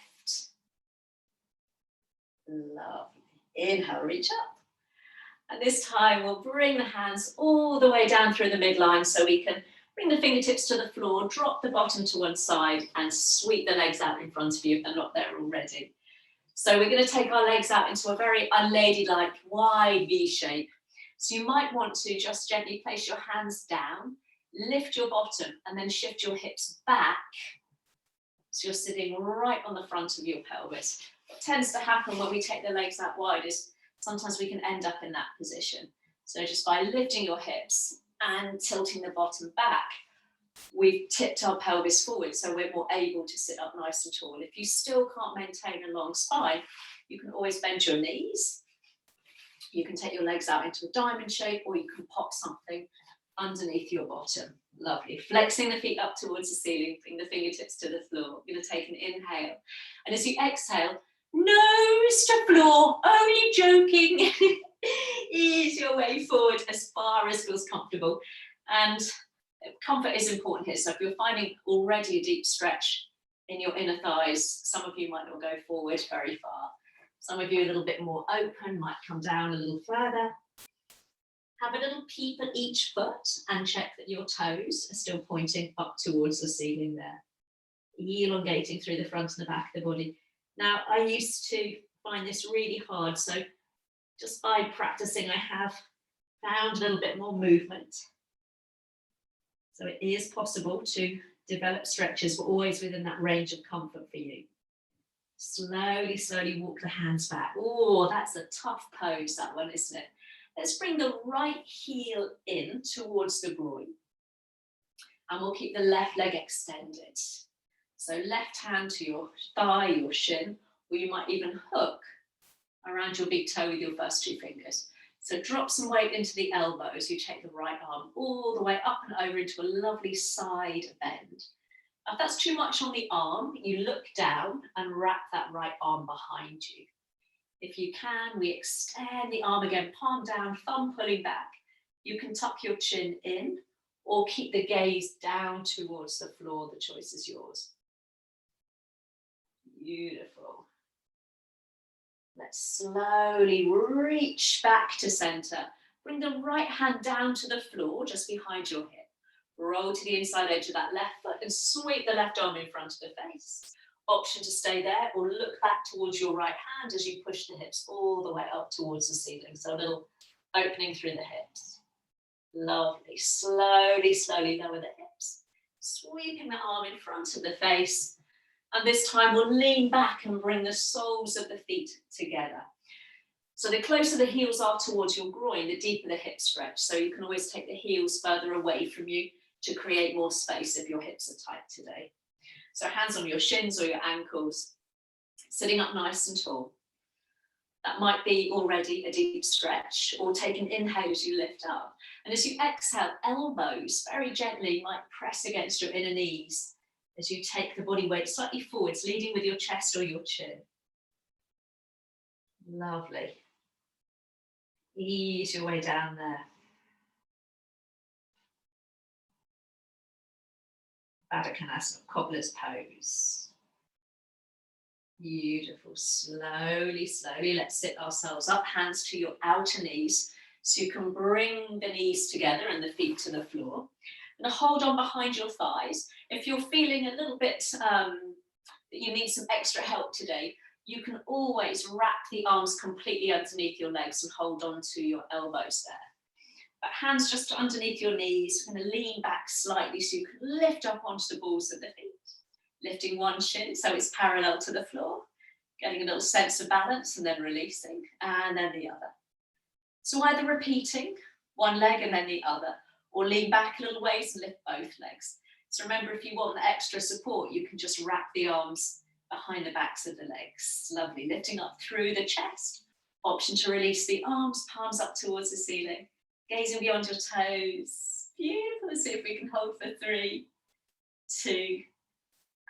Speaker 1: Lovely. Inhale, reach up. And this time we'll bring the hands all the way down through the midline so we can bring the fingertips to the floor, drop the bottom to one side and sweep the legs out in front of you if they're not there already. So we're going to take our legs out into a very unladylike wide V shape. So you might want to just gently place your hands down, lift your bottom and then shift your hips back. So you're sitting right on the front of your pelvis. What tends to happen when we take the legs out wide is sometimes we can end up in that position. So just by lifting your hips and tilting the bottom back, we've tipped our pelvis forward so we're more able to sit up nice and tall. If you still can't maintain a long spine, you can always bend your knees. You can take your legs out into a diamond shape or you can pop something underneath your bottom. Lovely. Flexing the feet up towards the ceiling, bring the fingertips to the floor. We're going to take an inhale. And as you exhale, nose to floor, only joking. Ease your way forward as far as feels comfortable. And comfort is important here. So if you're finding already a deep stretch in your inner thighs, some of you might not go forward very far. Some of you a little bit more open, might come down a little further. Have a little peep at each foot and check that your toes are still pointing up towards the ceiling there. Elongating through the front and the back of the body. Now, I used to find this really hard, so just by practicing, I have found a little bit more movement. So it is possible to develop stretches, but always within that range of comfort for you. Slowly, slowly walk the hands back. Oh, that's a tough pose, that one, isn't it? Let's bring the right heel in towards the groin. And we'll keep the left leg extended. So left hand to your thigh, your shin, or you might even hook around your big toe with your first two fingers. So drop some weight into the elbows. You take the right arm all the way up and over into a lovely side bend. If that's too much on the arm, you look down and wrap that right arm behind you. If you can, we extend the arm again, palm down, thumb pulling back. You can tuck your chin in or keep the gaze down towards the floor. The choice is yours. Beautiful. Let's slowly reach back to center. Bring the right hand down to the floor, just behind your hip. Roll to the inside edge of that left foot and sweep the left arm in front of the face. Option to stay there or look back towards your right hand as you push the hips all the way up towards the ceiling. So a little opening through the hips. Lovely. Slowly, slowly lower the hips. Sweeping the arm in front of the face. And this time we'll lean back and bring the soles of the feet together. So the closer the heels are towards your groin, the deeper the hip stretch. So you can always take the heels further away from you to create more space if your hips are tight today. So hands on your shins or your ankles, sitting up nice and tall. That might be already a deep stretch, or take an inhale as you lift up. And as you exhale, elbows very gently might press against your inner knees as you take the body weight slightly forwards, leading with your chest or your chin. Lovely. Ease your way down there. Baddha Konasana, cobbler's pose. Beautiful. Slowly, slowly, let's sit ourselves up, hands to your outer knees. So you can bring the knees together and the feet to the floor. And hold on behind your thighs. If you're feeling a little bit that you need some extra help today, you can always wrap the arms completely underneath your legs and hold on to your elbows there. But hands just underneath your knees. We're going to lean back slightly so you can lift up onto the balls of the feet. Lifting one shin so it's parallel to the floor. Getting a little sense of balance and then releasing. And then the other. So either repeating one leg and then the other, or lean back a little ways and lift both legs. So remember, if you want the extra support, you can just wrap the arms behind the backs of the legs. Lovely. Lifting up through the chest. Option to release the arms, palms up towards the ceiling. Gazing beyond your toes. Beautiful. Let's see if we can hold for 3, 2,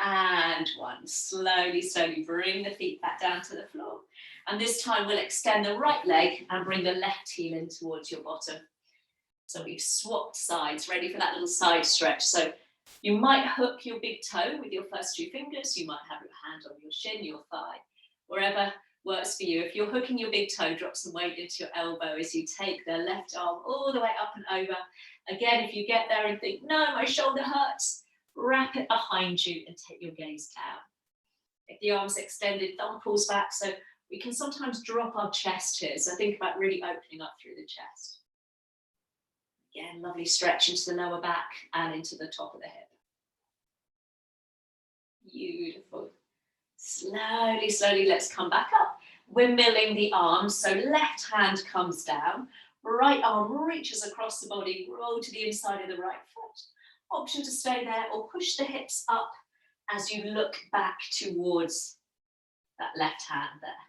Speaker 1: and 1. Slowly, slowly bring the feet back down to the floor. And this time we'll extend the right leg and bring the left heel in towards your bottom. So we've swapped sides, ready for that little side stretch. So you might hook your big toe with your first 2 fingers. You might have your hand on your shin, your thigh, wherever works for you. If you're hooking your big toe, drop some weight into your elbow as you take the left arm all the way up and over. Again, if you get there and think, no, my shoulder hurts, wrap it behind you and take your gaze down. If the arm's extended, thumb pulls back, so we can sometimes drop our chest here. So think about really opening up through the chest. Again, lovely stretch into the lower back and into the top of the hip. Beautiful. Slowly, slowly, let's come back up. We're milling the arms, so left hand comes down, right arm reaches across the body, roll to the inside of the right foot. Option to stay there or push the hips up as you look back towards that left hand there.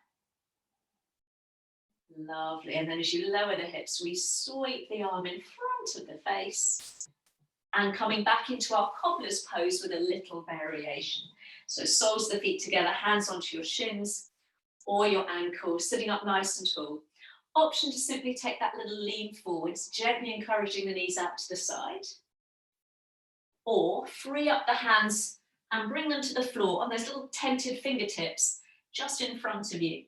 Speaker 1: Lovely. And then as you lower the hips, we sweep the arm in front of the face and coming back into our cobbler's pose with a little variation. So soles of the feet together, hands onto your shins or your ankles, sitting up nice and tall. Option to simply take that little lean forwards, gently encouraging the knees out to the side. Or free up the hands and bring them to the floor on those little tented fingertips just in front of you.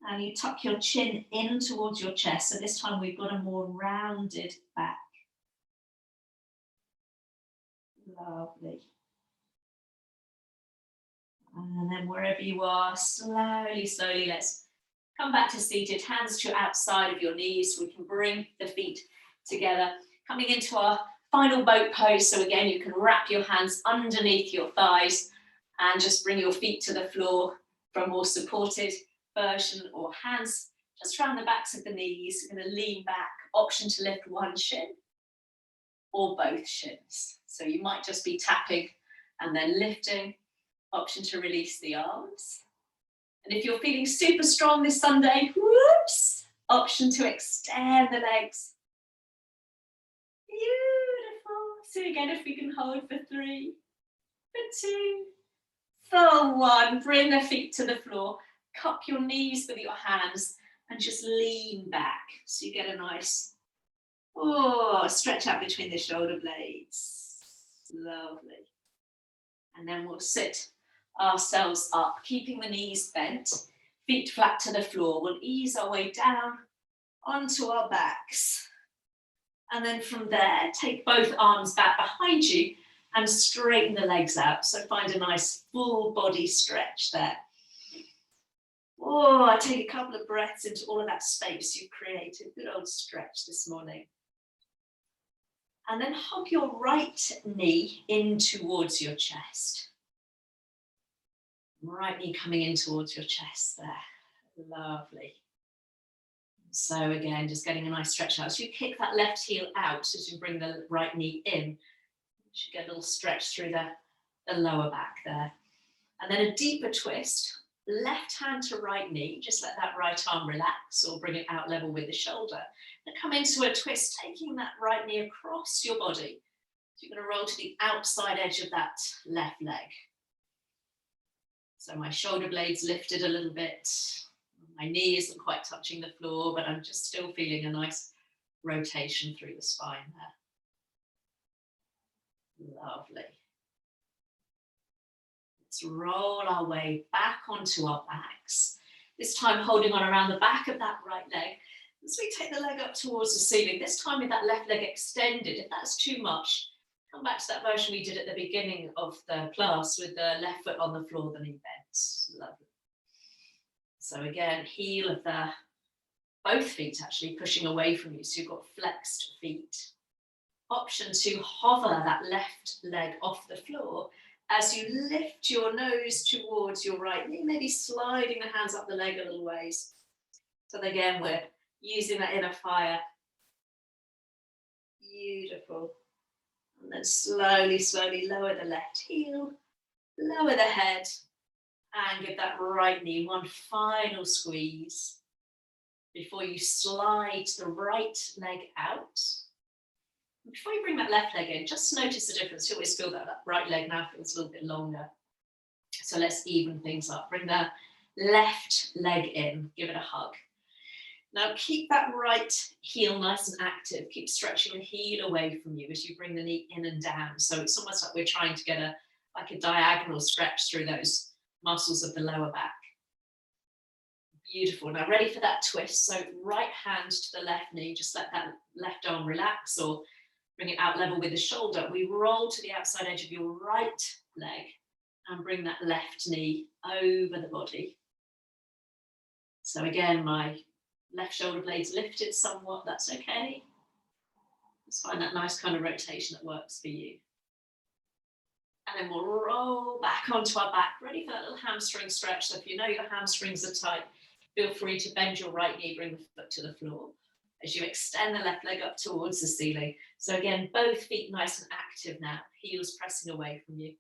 Speaker 1: And you tuck your chin in towards your chest. So this time we've got a more rounded back. Lovely. And then wherever you are, slowly, slowly, let's come back to seated. Hands to outside of your knees. We can bring the feet together. Coming into our final boat pose. So again, you can wrap your hands underneath your thighs and just bring your feet to the floor for a more supported version, or hands just around the backs of the knees. We're going to lean back. Option to lift one shin or both shins. So you might just be tapping and then lifting. Option to release the arms. And if you're feeling super strong this Sunday, whoops, option to extend the legs. Beautiful. So again, if we can hold for 3, for 2, for 1, bring the feet to the floor. Cup your knees with your hands and just lean back. So you get a nice stretch out between the shoulder blades. Lovely. And then we'll sit ourselves up, keeping the knees bent, feet flat to the floor. We'll ease our way down onto our backs. And then from there, take both arms back behind you and straighten the legs out. So find a nice full body stretch there. Take a couple of breaths into all of that space you've created. Good old stretch this morning. And then hug your right knee in towards your chest. Right knee coming in towards your chest there. Lovely. So again, just getting a nice stretch out. So you kick that left heel out as you bring the right knee in. You should get a little stretch through the lower back there. And then a deeper twist. left hand to right knee, just let that right arm relax or bring it out level with the shoulder. And come into a twist, taking that right knee across your body. So you're going to roll to the outside edge of that left leg. So my shoulder blades lifted a little bit. My knee isn't quite touching the floor, but I'm just still feeling a nice rotation through the spine there. Lovely. Let's roll our way back onto our backs. This time holding on around the back of that right leg. As we take the leg up towards the ceiling, this time with that left leg extended. If that's too much, come back to that version we did at the beginning of the class with the left foot on the floor, the knee bent. Lovely. So again, heel of both feet actually pushing away from you. So you've got flexed feet. Option to hover that left leg off the floor as you lift your nose towards your right knee, maybe sliding the hands up the leg a little ways. So again, we're using that inner fire. Beautiful. And then slowly, slowly lower the left heel, lower the head, and give that right knee one final squeeze before you slide the right leg out. Before you bring that left leg in, just notice the difference. You always feel that right leg now feels a little bit longer. So let's even things up. Bring the left leg in, give it a hug. Now keep that right heel nice and active. Keep stretching the heel away from you as you bring the knee in and down. So it's almost like we're trying to get a diagonal stretch through those muscles of the lower back. Beautiful. Now ready for that twist. So right hand to the left knee, just let that left arm relax or bring it out level with the shoulder. We roll to the outside edge of your right leg and bring that left knee over the body. So again, my left shoulder blades lifted somewhat, that's okay. Let's find that nice kind of rotation that works for you. And then we'll roll back onto our back, ready for that little hamstring stretch. So if you know your hamstrings are tight, feel free to bend your right knee, bring the foot to the floor as you extend the left leg up towards the ceiling. So again, both feet nice and active now, heels pressing away from you.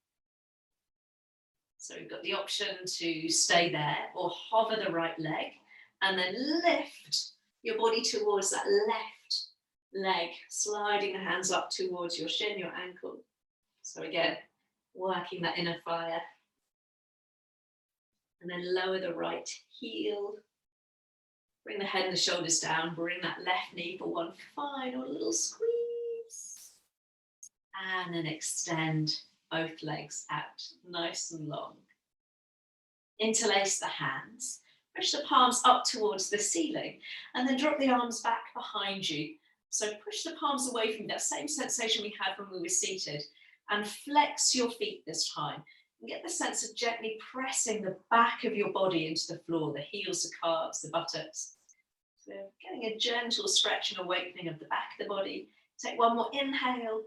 Speaker 1: So we've got the option to stay there or hover the right leg and then lift your body towards that left leg, sliding the hands up towards your shin, your ankle. So again, working that inner fire. And then lower the right heel. Bring the head and the shoulders down. Bring that left knee for one final little squeeze. And then extend both legs out, nice and long. Interlace the hands. Push the palms up towards the ceiling. And then drop the arms back behind you. So push the palms away from you. That same sensation we had when we were seated. And flex your feet this time. And get the sense of gently pressing the back of your body into the floor, the heels, the calves, the buttocks. So getting a gentle stretch and awakening of the back of the body. Take one more inhale.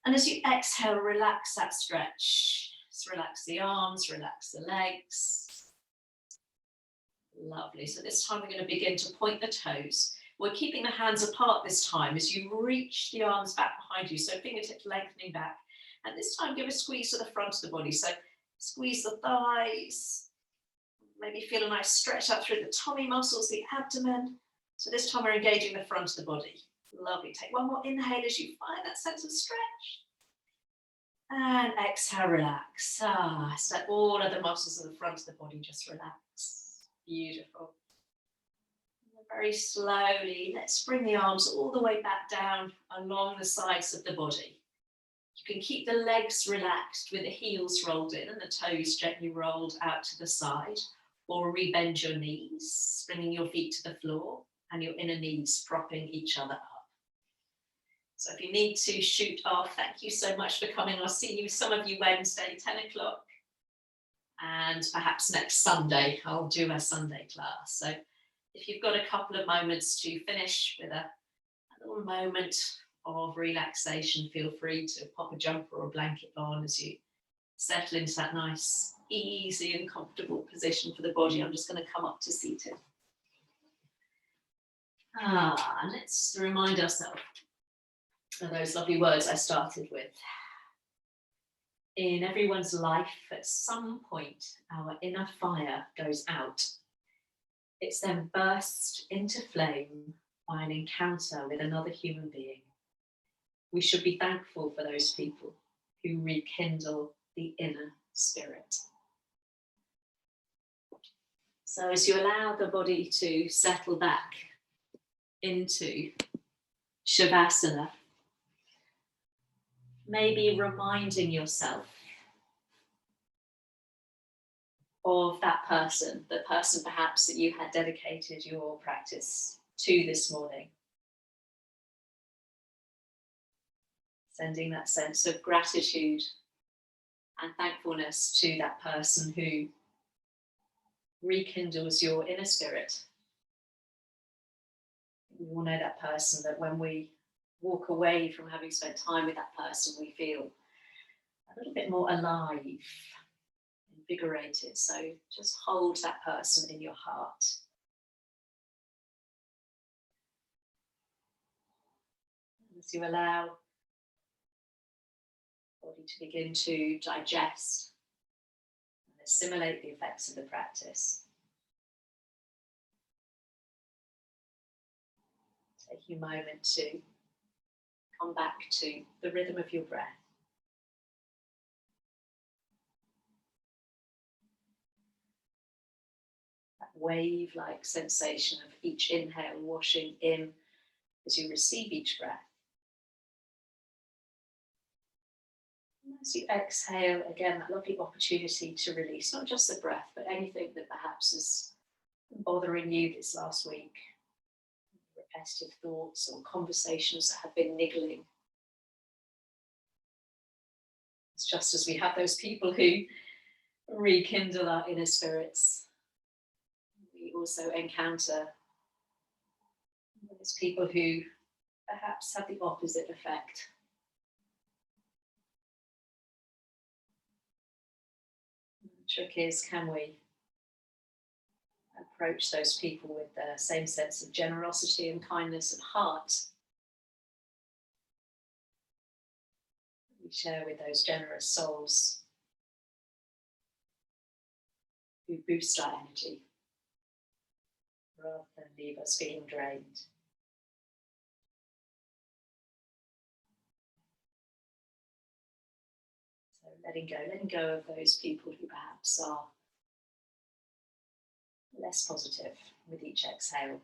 Speaker 1: And as you exhale, relax that stretch. Just relax the arms, relax the legs. Lovely. So this time we're going to begin to point the toes. We're keeping the hands apart this time as you reach the arms back behind you. So fingertips lengthening back. And this time give a squeeze to the front of the body. So squeeze the thighs. Maybe feel a nice stretch up through the tummy muscles, the abdomen. So this time we're engaging the front of the body. Lovely. Take one more inhale as you find that sense of stretch. And exhale, relax. So let all of the muscles of the front of the body just relax. Beautiful. Very slowly, let's bring the arms all the way back down along the sides of the body. You can keep the legs relaxed with the heels rolled in and the toes gently rolled out to the side, or rebend your knees, bringing your feet to the floor and your inner knees propping each other up. So if you need to shoot off, thank you so much for coming. I'll see you, some of you, Wednesday, 10 o'clock. And perhaps next Sunday, I'll do a Sunday class. So if you've got a couple of moments to finish with a little moment of relaxation, feel free to pop a jumper or a blanket on as you settle into that nice, easy and comfortable position for the body. I'm just going to come up to seated. Let's remind ourselves of those lovely words I started with. In everyone's life, at some point, our inner fire goes out. It's then burst into flame by an encounter with another human being. We should be thankful for those people who rekindle the inner spirit. So as you allow the body to settle back into Shavasana, maybe reminding yourself of that person, the person perhaps that you had dedicated your practice to this morning. Sending that sense of gratitude and thankfulness to that person who rekindles your inner spirit. We all know that person that when we walk away from having spent time with that person, we feel a little bit more alive, invigorated. So just hold that person in your heart. As you allow the body to begin to digest and assimilate the effects of the practice, take a moment to come back to the rhythm of your breath. That wave-like sensation of each inhale washing in as you receive each breath. And as you exhale, again, that lovely opportunity to release not just the breath, but anything that perhaps is bothering you this last week. Repetitive thoughts or conversations that have been niggling. It's just as we have those people who rekindle our inner spirits, we also encounter those people who perhaps have the opposite effect. The trick is, can we approach those people with the same sense of generosity and kindness and heart we share with those generous souls who boost our energy rather than leave us feeling drained. So letting go of those people who perhaps are less positive with each exhale.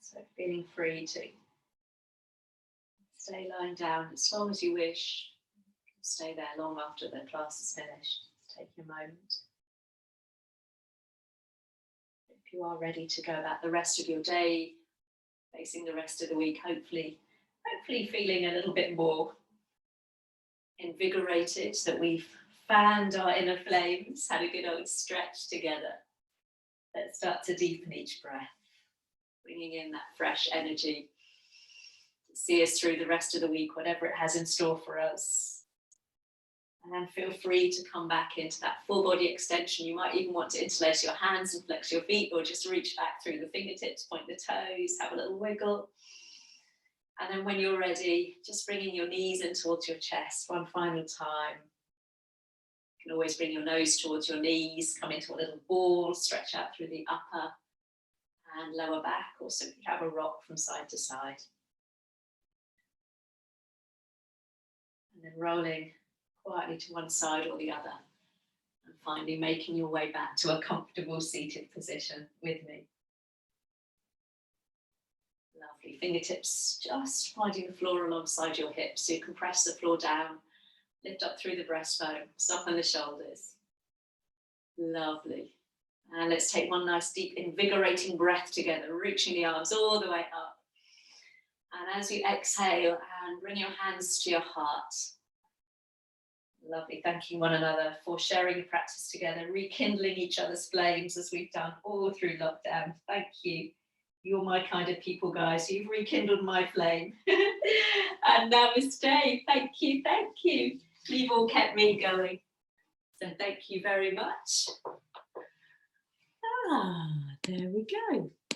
Speaker 1: So feeling free to stay lying down as long as you wish. You can stay there long after the class is finished. Just take a moment. If you are ready to go about the rest of your day, facing the rest of the week, hopefully feeling a little bit more invigorated, that we've fanned our inner flames, had a good old stretch together. Let's start to deepen each breath, bringing in that fresh energy to see us through the rest of the week, whatever it has in store for us. And then feel free to come back into that full body extension. You might even want to interlace your hands and flex your feet, or just reach back through the fingertips, point the toes, have a little wiggle. And then when you're ready, just bringing your knees in towards your chest one final time. You can always bring your nose towards your knees, come into a little ball, stretch out through the upper and lower back, or simply have a rock from side to side. And then rolling quietly to one side or the other. And finally making your way back to a comfortable seated position with me. Lovely. Fingertips just finding the floor alongside your hips, so you can press the floor down, lift up through the breastbone, soften the shoulders. Lovely. And let's take one nice deep invigorating breath together, reaching the arms all the way up And as you exhale, and bring your hands to your heart. Lovely, thanking one another for sharing your practice together, rekindling each other's flames as we've done all through lockdown. Thank you. You're my kind of people, guys. You've rekindled my flame. And namaste. Thank you, thank you. You've all kept me going. So thank you very much. There we go.